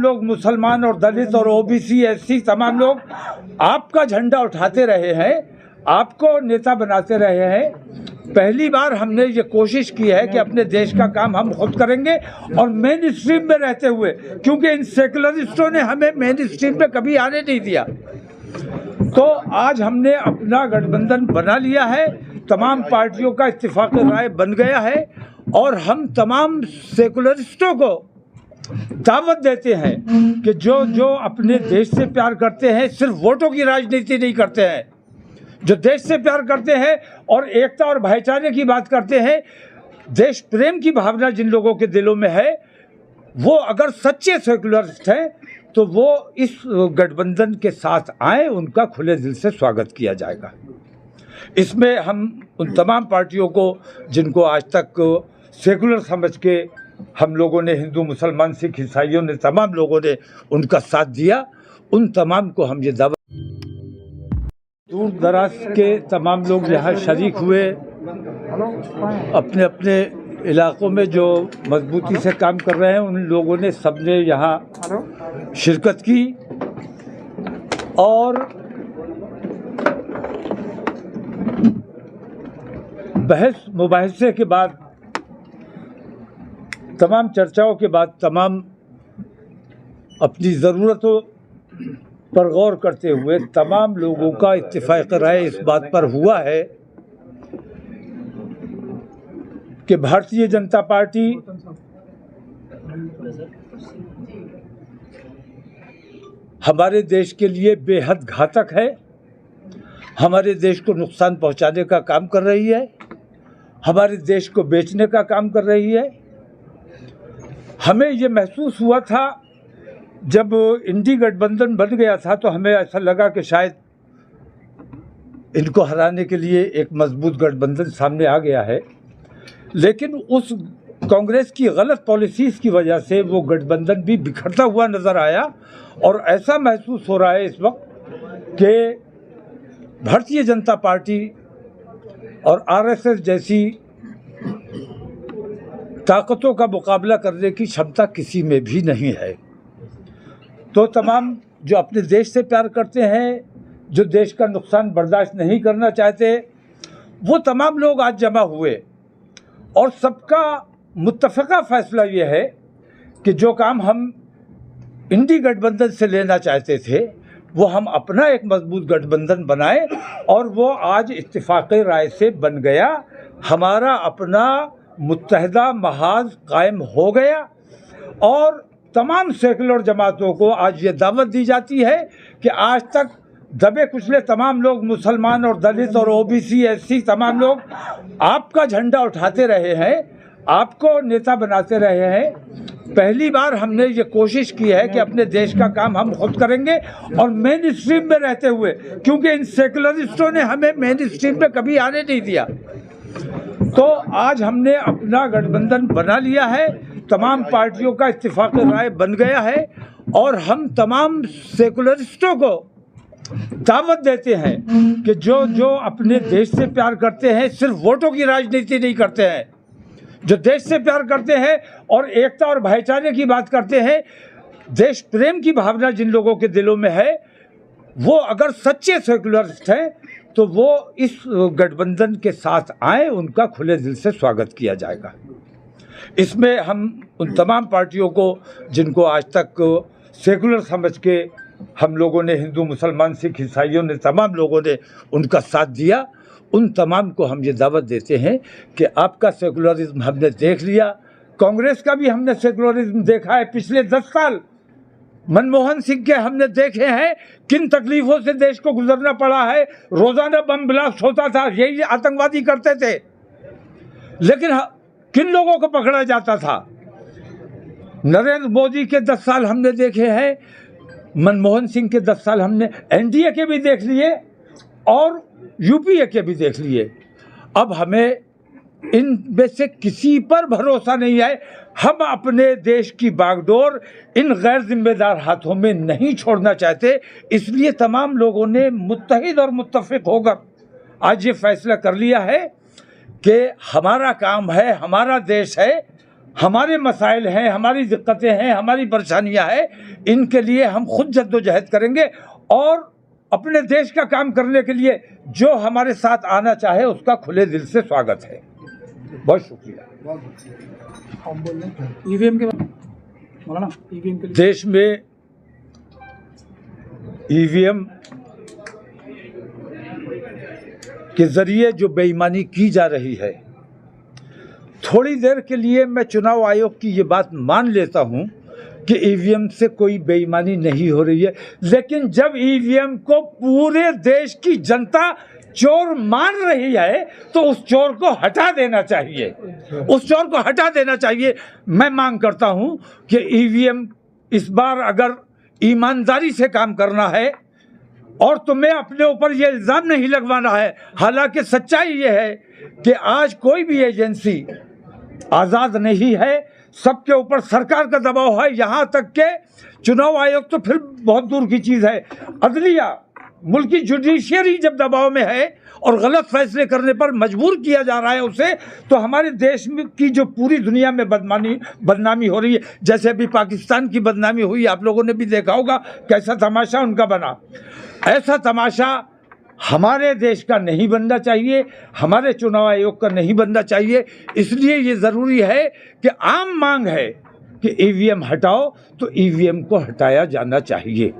लोग मुसलमान और दलित और ओबीसी एससी तमाम लोग आपका झंडा उठाते रहे हैं, आपको नेता बनाते रहे हैं। पहली बार हमने ये कोशिश की है कि अपने देश का काम हम खुद करेंगे और मेन स्ट्रीम में रहते हुए, क्योंकि इन सेकुलरिस्टों ने हमें मेन स्ट्रीम में कभी आने नहीं दिया। तो आज हमने अपना गठबंधन बना लिया है, तमाम पार्टियों का इत्तेफाक राय बन गया है और हम तमाम सेकुलरिस्टों को दावत देते हैं कि जो अपने देश से प्यार करते हैं, सिर्फ वोटों की राजनीति नहीं करते हैं, जो देश से प्यार करते हैं और एकता और भाईचारे की बात करते हैं, देश प्रेम की भावना जिन लोगों के दिलों में है, वो अगर सच्चे सेकुलरिस्ट हैं तो वो इस गठबंधन के साथ आए, उनका खुले दिल से स्वागत किया जाएगा। इसमें हम उन तमाम पार्टियों को जिनको आज तक सेकुलर समझ के हम लोगों ने, हिंदू मुसलमान सिख ईसाइयों ने, तमाम लोगों ने उनका साथ दिया, उन तमाम को हम ये दावत। दूर दराज के तमाम लोग यहाँ शरीक हुए, अपने अपने इलाकों में जो मजबूती से काम कर रहे हैं उन लोगों ने सबने यहाँ शिरकत की और बहस मुबाहिसे के बाद, तमाम चर्चाओं के बाद, तमाम अपनी ज़रूरतों पर गौर करते हुए तमाम लोगों का इत्तेफाक राय इस बात पर हुआ है कि भारतीय जनता पार्टी हमारे देश के लिए बेहद घातक है, हमारे देश को नुकसान पहुंचाने का काम कर रही है, हमारे देश को बेचने का काम कर रही है। हमें ये महसूस हुआ था जब इंडी गठबंधन बन गया था तो हमें ऐसा लगा कि शायद इनको हराने के लिए एक मजबूत गठबंधन सामने आ गया है, लेकिन उस कांग्रेस की गलत पॉलिसीज़ की वजह से वो गठबंधन भी बिखरता हुआ नज़र आया और ऐसा महसूस हो रहा है इस वक्त कि भारतीय जनता पार्टी और आरएसएस जैसी ताकतों का मुकाबला करने की क्षमता किसी में भी नहीं है। तो तमाम जो अपने देश से प्यार करते हैं, जो देश का नुकसान बर्दाश्त नहीं करना चाहते, वो तमाम लोग आज जमा हुए और सबका मुत्तफ़क़ा फ़ैसला ये है कि जो काम हम इंडी गठबंधन से लेना चाहते थे वो हम अपना एक मजबूत गठबंधन बनाए और वो आज इत्तेफाक राय से बन गया। हमारा अपना मुत्तहिदा महाज कायम हो गया और तमाम सेकुलर जमातों को आज ये दावत दी जाती है कि आज तक दबे कुचले तमाम लोग, मुसलमान और दलित और ओबीसी एससी तमाम लोग आपका झंडा उठाते रहे हैं, आपको नेता बनाते रहे हैं। पहली बार हमने ये कोशिश की है कि अपने देश का काम हम खुद करेंगे और मेन स्ट्रीम में रहते हुए, क्योंकि इन सेकुलरिस्टों ने हमें मेन स्ट्रीम में कभी आने नहीं दिया। तो आज हमने अपना गठबंधन बना लिया है, तमाम पार्टियों का इत्तेफाक राय बन गया है और हम तमाम सेकुलरिस्टों को दावत देते हैं कि जो अपने देश से प्यार करते हैं, सिर्फ वोटों की राजनीति नहीं करते हैं, जो देश से प्यार करते हैं और एकता और भाईचारे की बात करते हैं, देश प्रेम की भावना जिन लोगों के दिलों में है, वो अगर सच्चे सेकुलरिस्ट हैं तो वो इस गठबंधन के साथ आए, उनका खुले दिल से स्वागत किया जाएगा। इसमें हम उन तमाम पार्टियों को जिनको आज तक सेकुलर समझ के हम लोगों ने, हिंदू मुसलमान सिख ईसाइयों ने, तमाम लोगों ने उनका साथ दिया, उन तमाम को हम ये दावत देते हैं कि आपका सेकुलरिज्म हमने देख लिया, कांग्रेस का भी हमने सेकुलरिज्म देखा है। पिछले 10 साल मनमोहन सिंह के हमने देखे हैं किन तकलीफ़ों से देश को गुजरना पड़ा है। रोज़ाना बम ब्लास्ट होता था, यही आतंकवादी करते थे, लेकिन किन लोगों को पकड़ा जाता था। नरेंद्र मोदी के 10 साल हमने देखे हैं, मनमोहन सिंह के 10 साल हमने एनडीए के भी देख लिए और यूपीए के भी देख लिए। अब हमें इनमें से किसी पर भरोसा नहीं है। हम अपने देश की बागडोर इन गैर जिम्मेदार हाथों में नहीं छोड़ना चाहते, इसलिए तमाम लोगों ने मुत्तहिद और मुत्तफिक होकर आज ये फैसला कर लिया है कि हमारा काम है, हमारा देश है, हमारे मसाइल हैं, हमारी दिक्कतें हैं, हमारी परेशानियां हैं, इनके लिए हम खुद जद्दोजहद करेंगे और अपने देश का काम करने के लिए जो हमारे साथ आना चाहे उसका खुले दिल से स्वागत है। बहुत शुक्रिया। ईवीएम के मौलाना, ईवीएम के देश में ईवीएम के जरिए जो बेईमानी की जा रही है, थोड़ी देर के लिए मैं चुनाव आयोग की ये बात मान लेता हूं कि ईवीएम से कोई बेईमानी नहीं हो रही है, लेकिन जब ईवीएम को पूरे देश की जनता चोर मान रही है तो उस चोर को हटा देना चाहिए, उस चोर को हटा देना चाहिए। मैं मांग करता हूं कि ईवीएम इस बार अगर ईमानदारी से काम करना है और तुम्हें अपने ऊपर ये इल्ज़ाम नहीं लगवाना है, हालांकि सच्चाई ये है कि आज कोई भी एजेंसी आज़ाद नहीं है, सबके ऊपर सरकार का दबाव है, यहाँ तक के चुनाव आयोग तो फिर बहुत दूर की चीज़ है, अदलिया मुल्क की जुडिशियरी जब दबाव में है और गलत फैसले करने पर मजबूर किया जा रहा है उसे, तो हमारे देश में की जो पूरी दुनिया में बदनामी हो रही है, जैसे अभी पाकिस्तान की बदनामी हुई, आप लोगों ने भी देखा होगा कैसा तमाशा उनका बना। ऐसा तमाशा हमारे देश का नहीं बनना चाहिए, हमारे चुनाव आयोग का नहीं बनना चाहिए। इसलिए ये ज़रूरी है कि आम मांग है कि ईवीएम हटाओ तो ईवीएम को हटाया जाना चाहिए।